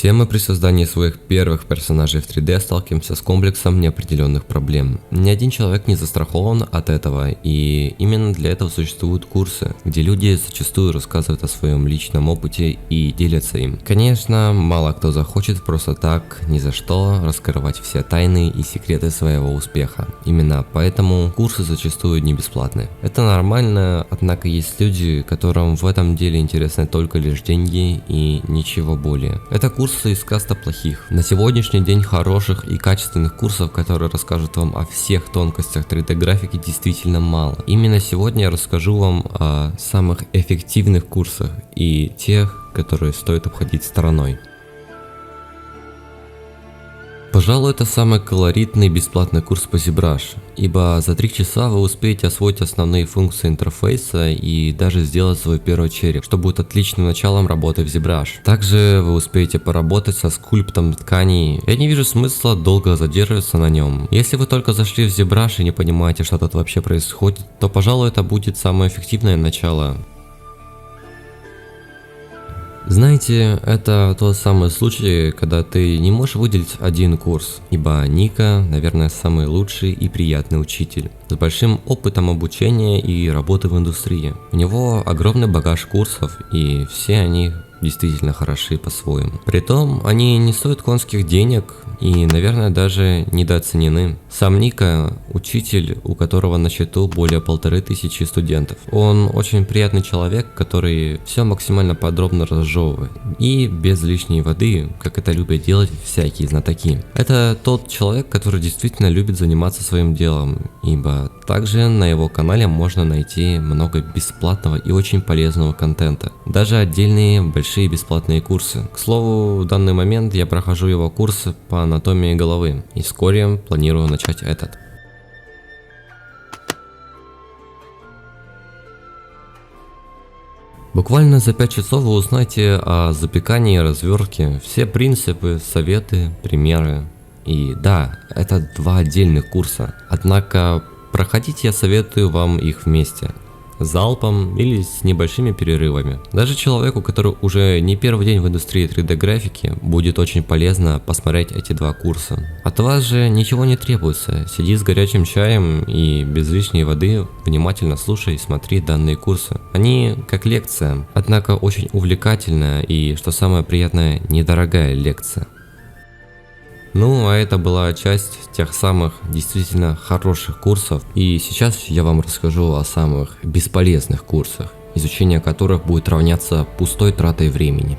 Все мы при создании своих первых персонажей в 3D сталкиваемся с комплексом неопределенных проблем. Ни один человек не застрахован от этого, и именно для этого существуют курсы, где люди зачастую рассказывают о своем личном опыте и делятся им. Конечно, мало кто захочет просто так, ни за что, раскрывать все тайны и секреты своего успеха. Именно поэтому курсы зачастую не бесплатны. Это нормально, однако есть люди, которым в этом деле интересны только лишь деньги и ничего более. Это курсы из каста плохих. На сегодняшний день хороших и качественных курсов, которые расскажут вам о всех тонкостях 3D графики, действительно мало. Именно сегодня я расскажу вам о самых эффективных курсах и тех, которые стоит обходить стороной. Пожалуй, это самый колоритный бесплатный курс по ZBrush, ибо за 3 часа вы успеете освоить основные функции интерфейса и даже сделать свой первый череп, что будет отличным началом работы в ZBrush. Также вы успеете поработать со скульптом тканей. Я не вижу смысла долго задерживаться на нем. Если вы только зашли в ZBrush и не понимаете, что тут вообще происходит, то, пожалуй, это будет самое эффективное начало. Знаете, это тот самый случай, когда ты не можешь выделить один курс, ибо Ника, наверное, самый лучший и приятный учитель, с большим опытом обучения и работы в индустрии. У него огромный багаж курсов, и все они действительно хороши по-своему. Притом, они не стоят конских денег и, наверное, даже недооценены. Сам Ника – учитель, у которого на счету более 1500 студентов. Он очень приятный человек, который все максимально подробно разжевывает. И без лишней воды, как это любят делать всякие знатоки. Это тот человек, который действительно любит заниматься своим делом, ибо также на его канале можно найти много бесплатного и очень полезного контента. Даже отдельные большие бесплатные курсы. К слову, в данный момент я прохожу его курсы по анатомии головы, и вскоре планирую начать этот. Буквально за 5 часов вы узнаете о запекании и развертке, все принципы, советы, примеры. И да, это 2 отдельных курса, однако проходить я советую вам их вместе, залпом или с небольшими перерывами. Даже человеку, который уже не первый день в индустрии 3D графики, будет очень полезно посмотреть эти 2 курса. От вас же ничего не требуется, сиди с горячим чаем и без лишней воды внимательно слушай и смотри данные курсы. Они как лекция, однако очень увлекательная и, что самое приятное, недорогая лекция. Ну, а это была часть тех самых действительно хороших курсов, и сейчас я вам расскажу о самых бесполезных курсах, изучение которых будет равняться пустой тратой времени.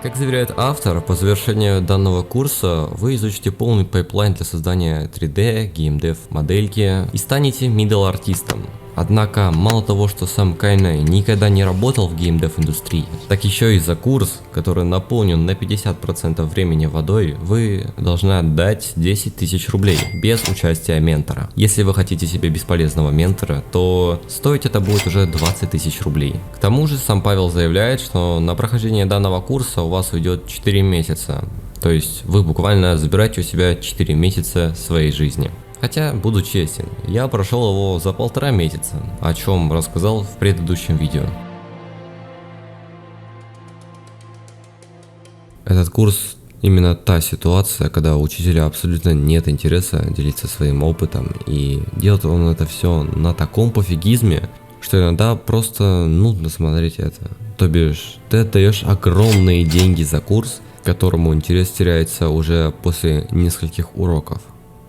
Как заверяет автор, по завершению данного курса вы изучите полный пайплайн для создания 3D, геймдев модельки и станете middle артистом. Однако, мало того, что сам Кайне никогда не работал в геймдев индустрии, так еще и за курс, который наполнен на 50% времени водой, вы должны отдать 10 тысяч рублей, без участия ментора. Если вы хотите себе бесполезного ментора, то стоить это будет уже 20 тысяч рублей. К тому же, сам Павел заявляет, что на прохождение данного курса у вас уйдет 4 месяца. То есть, вы буквально забираете у себя 4 месяца своей жизни. Хотя, буду честен, я прошел его за 1,5 месяца, о чем рассказал в предыдущем видео. Этот курс именно та ситуация, когда у учителя абсолютно нет интереса делиться своим опытом, и делает он это все на таком пофигизме, что иногда просто нудно смотреть это. То бишь, ты отдаешь огромные деньги за курс, которому интерес теряется уже после нескольких уроков.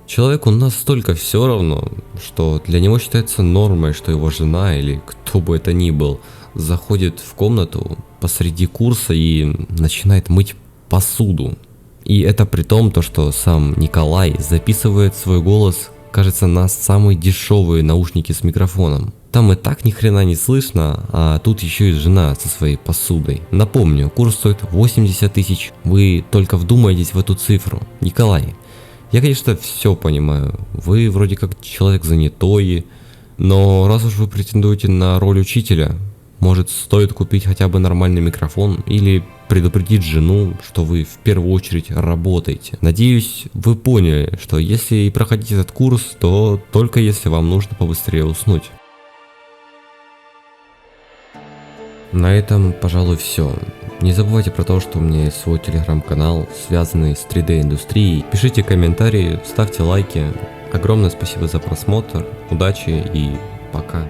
Человеку настолько все равно, что для него считается нормой, что его жена или кто бы это ни был заходит в комнату посреди курса и начинает мыть посуду. И это при том, что сам Николай записывает свой голос, кажется, на самые дешевые наушники с микрофоном. Там и так ни хрена не слышно, а тут еще и жена со своей посудой. Напомню, курс стоит 80 тысяч, вы только вдумайтесь в эту цифру. Николай, я, конечно, все понимаю, вы вроде как человек занятой, но раз уж вы претендуете на роль учителя, может, стоит купить хотя бы нормальный микрофон или предупредить жену, что вы в первую очередь работаете. Надеюсь, вы поняли, что если и проходить этот курс, то только если вам нужно побыстрее уснуть. На этом, пожалуй, все. Не забывайте про то, что у меня есть свой телеграм-канал, связанный с 3D-индустрией. Пишите комментарии, ставьте лайки. Огромное спасибо за просмотр, удачи и пока.